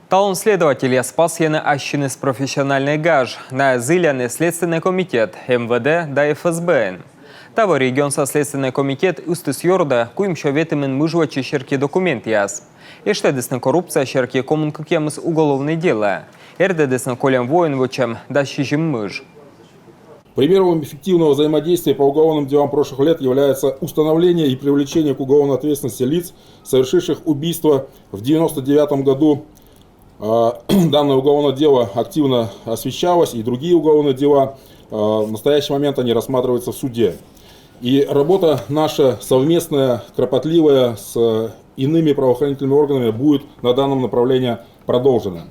Талон следователя спас яны ащины с профессиональной гаж на зыляный Следственный комитет МВД да ФСБ. Того регион со Следственный комитет устыс йорда куим шоветымен мыжвачи щерки документ яс. И что десна коррупция щерки коммункакемыс уголовное дело. Эрде десна колем воинвучем да щижим мыж. Примером эффективного взаимодействия по уголовным делам прошлых лет является установление и привлечение к уголовной ответственности лиц, совершивших убийство в 1999 году. Данное уголовное дело активно освещалось, и другие уголовные дела в настоящий момент они рассматриваются в суде. И работа наша совместная, кропотливая с иными правоохранительными органами будет на данном направлении продолжена.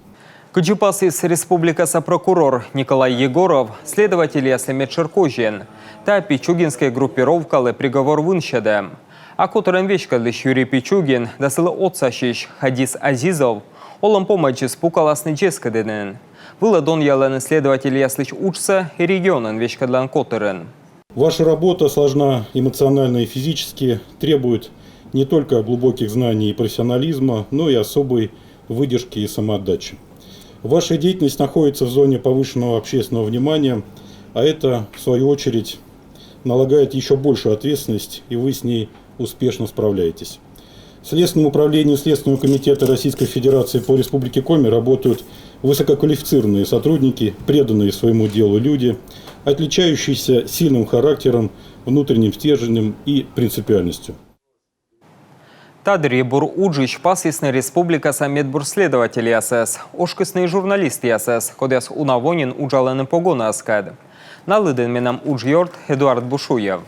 Куджупас из республика прокурор Николай Егоров, следователь Яслемет Черкожин, та пичугинская группировка ле приговор вынщеде. А которым вечка лишь Юрий Пичугин досыла отсащищ Хадис Азизов, олам помощи спукаласный джескаденен. Выладон ялен следователь Яслич учся и регионен вечка длан которен. Ваша работа сложна эмоционально и физически, требует не только глубоких знаний и профессионализма, но и особой выдержки и самоотдачи. Ваша деятельность находится в зоне повышенного общественного внимания, а это, в свою очередь, налагает еще большую ответственность, и вы с ней успешно справляетесь. В Следственном управлении Следственного комитета Российской Федерации по Республике Коми работают высококвалифицированные сотрудники, преданные своему делу люди, отличающиеся сильным характером, внутренним стержнем и принципиальностью. Тадрибур Уджич пасисный республика самедбур следователь ЯСС, ошкисный журналист ЯСС, кодяс унавонин уджалены погона аскад. Налыден менам Уджьорд Эдуард Бушуев.